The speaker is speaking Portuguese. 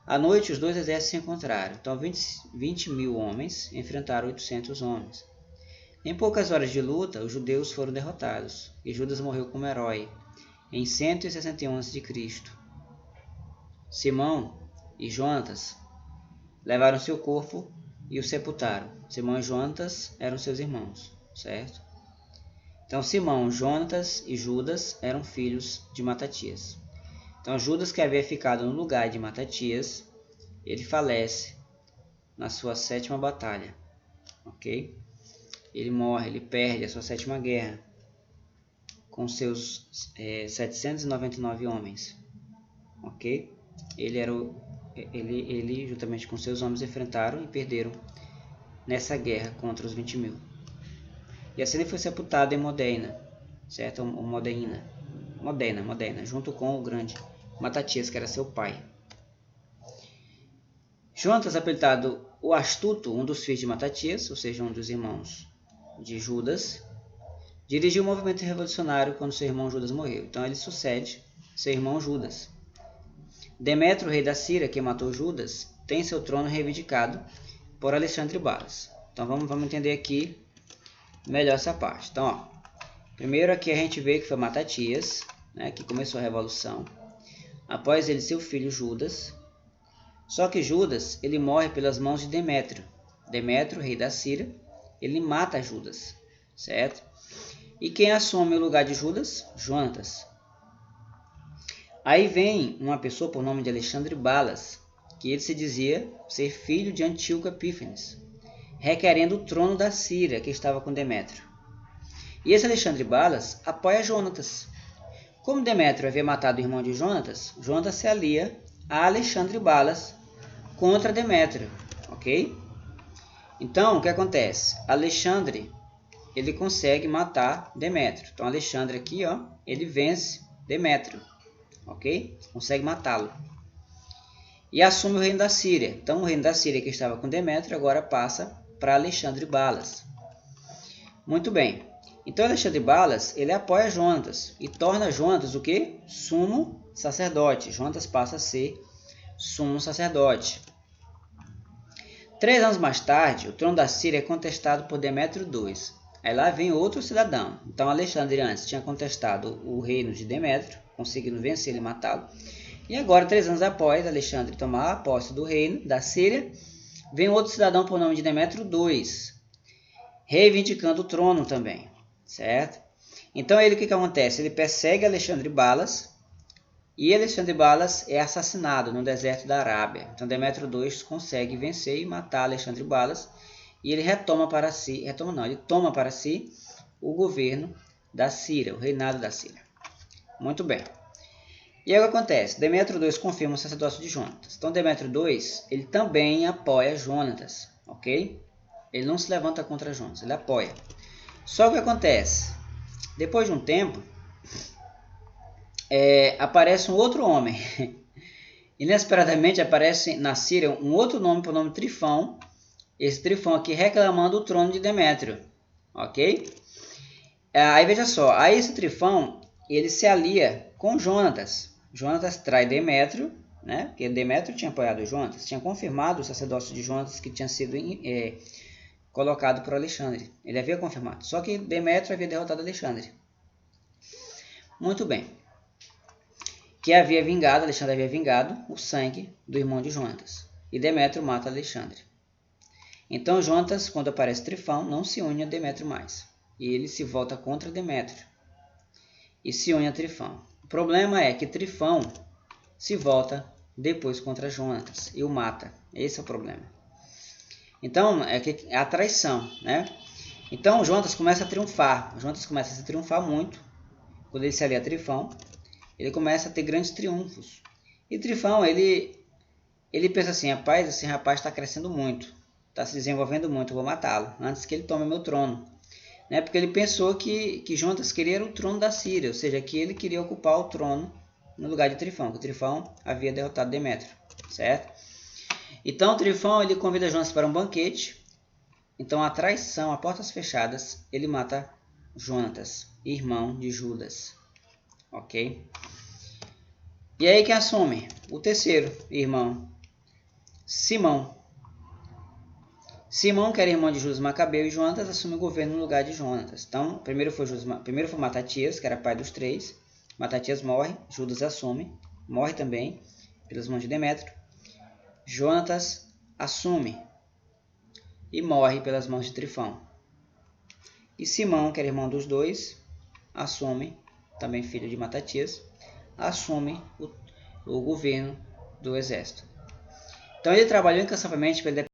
À noite, os dois exércitos se encontraram. Então, 20 mil homens enfrentaram 800 homens. Em poucas horas de luta, os judeus foram derrotados, e Judas morreu como herói, em 161 a.C. Simão e Jonatas levaram seu corpo e o sepultaram. Simão e Jonatas eram seus irmãos, certo? Então, Simão, Jonatas e Judas eram filhos de Matatias. Então, Judas, que havia ficado no lugar de Matatias, ele falece na sua 7ª batalha, ok? Ele morre, ele perde a sua 7ª guerra com seus 799 homens, ok? Ele juntamente com seus homens enfrentaram e perderam nessa guerra contra os 20 mil. E assim ele foi sepultado em Modena, certo? Modena, junto com o grande Matatias, que era seu pai. Jonatas, apelidado o Astuto, um dos filhos de Matatias, ou seja, um dos irmãos de Judas, dirigiu o movimento revolucionário quando seu irmão Judas morreu. Então ele sucede seu irmão Judas. Demétrio, rei da Síria, que matou Judas, tem seu trono reivindicado por Alexandre Balas. Então vamos entender aqui melhor essa parte. Então, ó, primeiro aqui a gente vê que foi Matatias, né, que começou a revolução. Após ele, seu filho Judas. Só que Judas, ele morre pelas mãos de Demétrio. Demétrio, rei da Síria, ele mata Judas, certo? E quem assume o lugar de Judas? Jonatas. Aí vem uma pessoa por nome de Alexandre Balas, que ele se dizia ser filho de Antíoco Epífanes, requerendo o trono da Síria, que estava com Demétrio. E esse Alexandre Balas apoia Jonatas. Como Demétrio havia matado o irmão de Jonatas, Jonatas se alia a Alexandre Balas contra Demétrio, ok? Então, o que acontece? Alexandre, ele consegue matar Demétrio. Então, Alexandre aqui, ó, ele vence Demétrio, ok? Consegue matá-lo. E assume o reino da Síria. Então, o reino da Síria que estava com Demétrio agora passa para Alexandre Balas. Muito bem. Então, Alexandre Balas, ele apoia Jonatas e torna Jonatas o quê? Sumo sacerdote. Jonatas passa a ser sumo sacerdote. 3 anos mais tarde, o trono da Síria é contestado por Demétrio II. Aí lá vem outro cidadão. Então, Alexandre antes tinha contestado o reino de Demétrio, conseguindo vencê-lo e matá-lo. E agora, 3 anos após Alexandre tomar a posse do reino da Síria, vem outro cidadão por nome de Demétrio II, reivindicando o trono também, certo? Então, o que acontece? Ele persegue Alexandre Balas, e Alexandre Balas é assassinado no deserto da Arábia. Então, Demétrio II consegue vencer e matar Alexandre Balas, e ele toma para si o governo da Síria, o reinado da Síria. Muito bem. E aí o que acontece? Demétrio II confirma o sacerdócio de Jonatas. Então, Demétrio II, ele também apoia Jonatas, ok? Ele não se levanta contra Jonatas, ele apoia. Só que o que acontece? Depois de um tempo, aparece um outro homem. Inesperadamente aparece na Síria um outro nome por nome Trifão. Esse Trifão aqui reclamando o trono de Demétrio, ok? Aí veja só, aí esse Trifão, ele se alia com Jonatas. Jonatas trai Demétrio, né? Porque Demétrio tinha apoiado Jonatas, tinha confirmado o sacerdócio de Jonatas que tinha sido colocado por Alexandre. Ele havia confirmado, só que Demétrio havia derrotado Alexandre. Muito bem. Alexandre havia vingado o sangue do irmão de Jonatas. E Demétrio mata Alexandre. Então Jonatas, quando aparece Trifão, não se une a Demétrio mais. E ele se volta contra Demétrio. E se une a Trifão. O problema é que Trifão se volta depois contra Jonatas e o mata. Esse é o problema. Então, é a traição, né? Então Jonatas começa a triunfar. Jonatas começa a se triunfar muito. Quando ele se alia a Trifão, ele começa a ter grandes triunfos. E Trifão, ele pensa assim, rapaz, esse rapaz está crescendo muito, está se desenvolvendo muito, eu vou matá-lo, antes que ele tome meu trono. Né? Porque ele pensou que Jonatas queria o trono da Síria, ou seja, que ele queria ocupar o trono no lugar de Trifão, que Trifão havia derrotado Demétrio, certo? Então Trifão, ele convida Jonatas para um banquete. Então a traição, a portas fechadas, ele mata Jonatas, irmão de Judas. Ok? E aí quem assume? O terceiro irmão Simão. Simão, que era irmão de Judas Macabeu, e Jonatas assume o governo no lugar de Jonatas. Então, primeiro foi Matatias, que era pai dos três. Matatias morre, Judas assume, morre também, pelas mãos de Demétrio. Jonatas assume e morre pelas mãos de Trifão. E Simão, que era irmão dos dois, assume, também filho de Matatias, assume o governo do exército. Então ele trabalhou incansavelmente para